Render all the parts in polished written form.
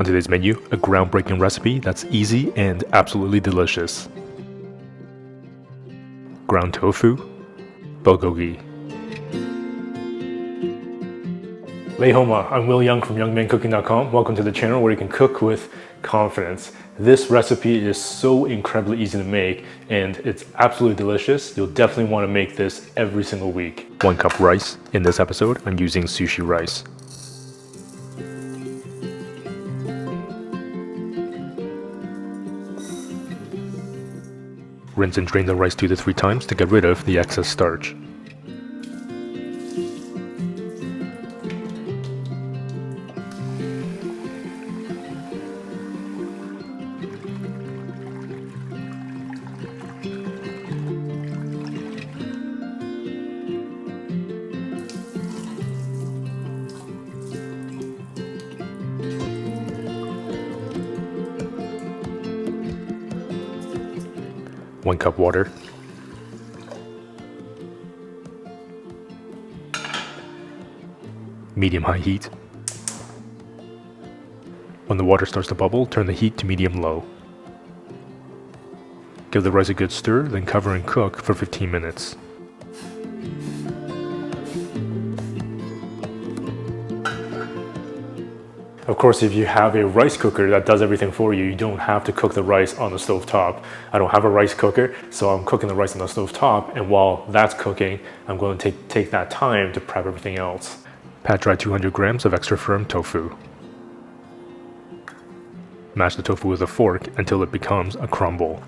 On today's menu, a groundbreaking recipe that's easy and absolutely delicious. Ground tofu, Bulgogi. Lehoma, I'm Yeung from YoungManCooking.com. Welcome to the channel where you can cook with confidence. This recipe is so incredibly easy to make and it's absolutely delicious. You'll definitely want to make this every single week. 1 cup rice. In this episode, I'm using sushi rice. Rinse and drain the rice 2 to 3 times to get rid of the excess starch. One cup water. Medium-high heat. When the water starts to bubble, turn the heat to medium-low. Give the rice a good stir, then cover and cook for 15 minutes. Of course, if you have a rice cooker that does everything for you, you don't have to cook the rice on the stove top. I don't have a rice cooker, so I'm cooking the rice on the stove top, and while that's cooking, I'm going to take that time to prep everything else. Pat dry 200 grams of extra firm tofu. Mash the tofu with a fork until it becomes a crumble.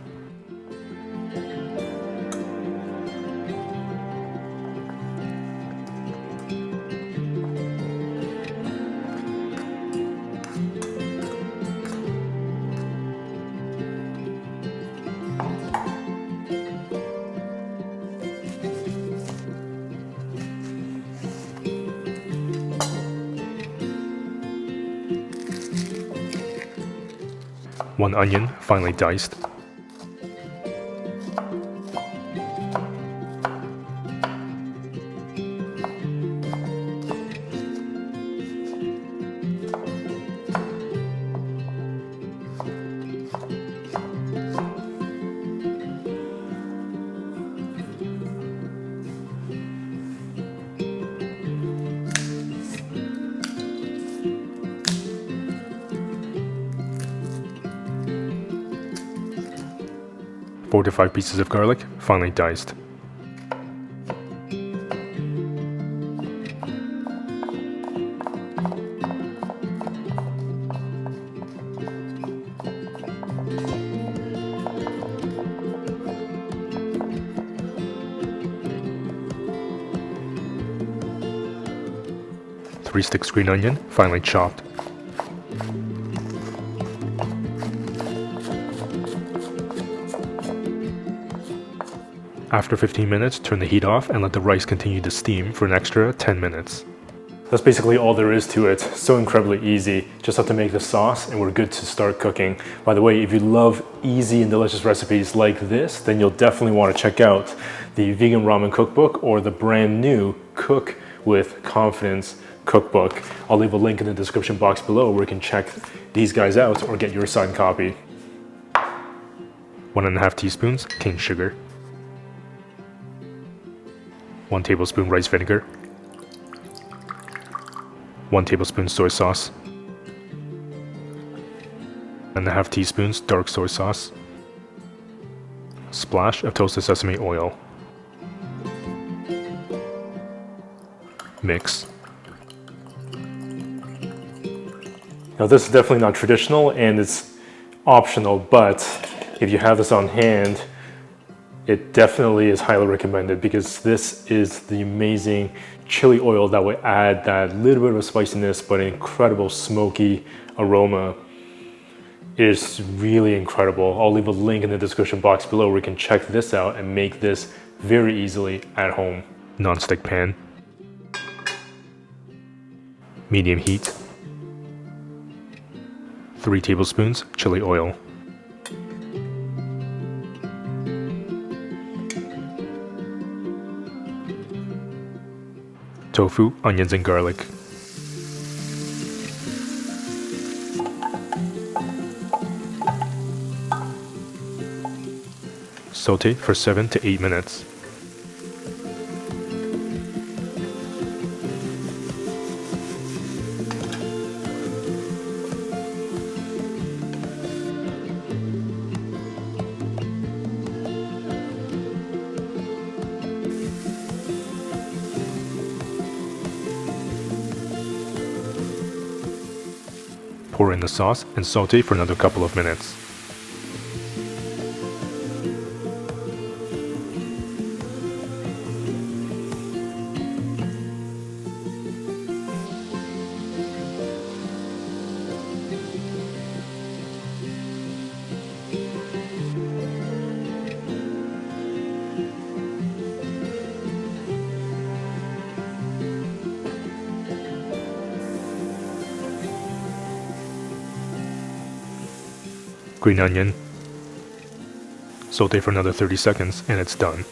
One onion, finely diced. Four to 5 pieces of garlic, finely diced. Three sticks green onion, finely chopped. After 15 minutes, turn the heat off and let the rice continue to steam for an extra 10 minutes. That's basically all there is to it. So incredibly easy. Just have to make the sauce and we're good to start cooking. By the way, if you love easy and delicious recipes like this, then you'll definitely want to check out the Vegan Ramen Cookbook or the brand new Cook with Confidence Cookbook. I'll leave a link in the description box below where you can check these guys out or get your signed copy. 1.5 teaspoons cane sugar. 1 tablespoon rice vinegar, 1 tablespoon soy sauce, 1.5 teaspoons dark soy sauce, splash of toasted sesame oil. Mix. Now this is definitely not traditional and it's optional, but if you have this on hand, it definitely is highly recommended because this is the amazing chili oil that will add that little bit of spiciness but an incredible smoky aroma. It is really incredible. I'll leave a link in the description box below where you can check this out and make this very easily at home. Non-stick pan. Medium heat. 3 tablespoons chili oil. Tofu, onions and garlic. Saute for 7 to 8 minutes. Pour in the sauce and saute for another couple of minutes. Green onion. Saute for another 30 seconds and it's done.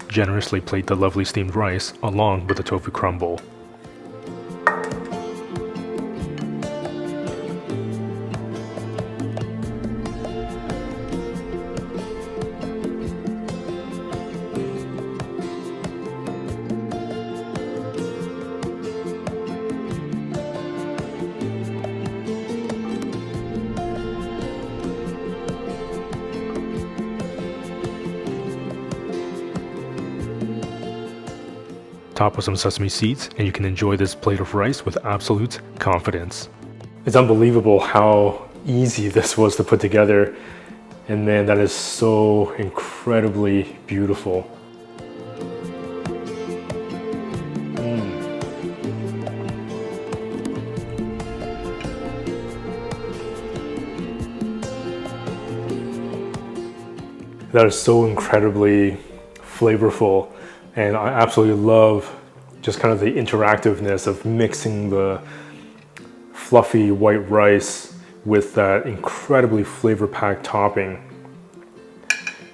Generously plate the lovely steamed rice along with the tofu crumble. Top with some sesame seeds, and you can enjoy this plate of rice with absolute confidence. It's unbelievable how easy this was to put together, and man, that is so incredibly beautiful. That is so incredibly flavorful. And I absolutely love just kind of the interactiveness of mixing the fluffy white rice with that incredibly flavor-packed topping.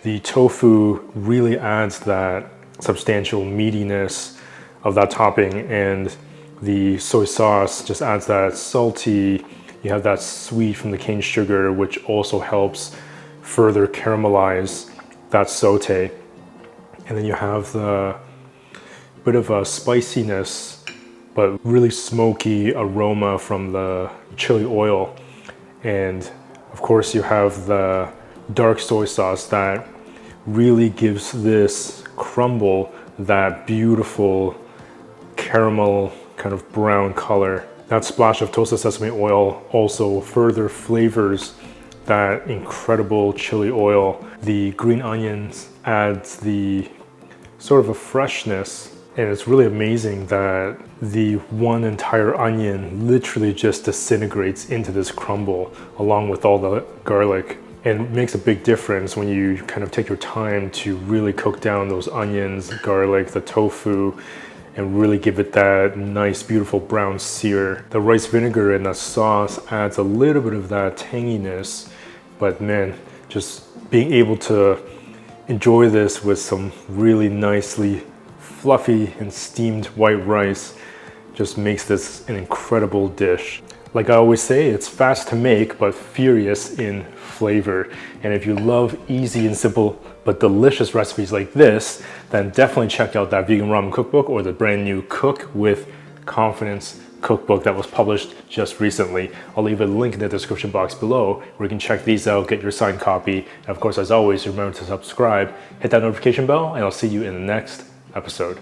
The tofu really adds that substantial meatiness of that topping, and the soy sauce just adds that salty, you have that sweet from the cane sugar, which also helps further caramelize that saute. And then you have the bit of a spiciness, but really smoky aroma from the chili oil. And of course you have the dark soy sauce that really gives this crumble that beautiful caramel kind of brown color. That splash of toasted sesame oil also further flavors that incredible chili oil. The green onions adds the sort of a freshness, and it's really amazing that the one entire onion literally just disintegrates into this crumble along with all the garlic, and it makes a big difference when you kind of take your time to really cook down those onions, garlic, the tofu, and really give it that nice beautiful brown sear. The rice vinegar and the sauce adds a little bit of that tanginess, but man, just being able to enjoy this with some really nicely fluffy and steamed white rice just makes this an incredible dish. Like I always say, it's fast to make but furious in flavor. And if you love easy and simple but delicious recipes like this, then definitely check out that vegan ramen cookbook or the brand new Cook with Confidence cookbook that was published just recently. I'll leave a link in the description box below where you can check these out, get your signed copy. And of course, as always, remember to subscribe, hit that notification bell, and I'll see you in the next episode.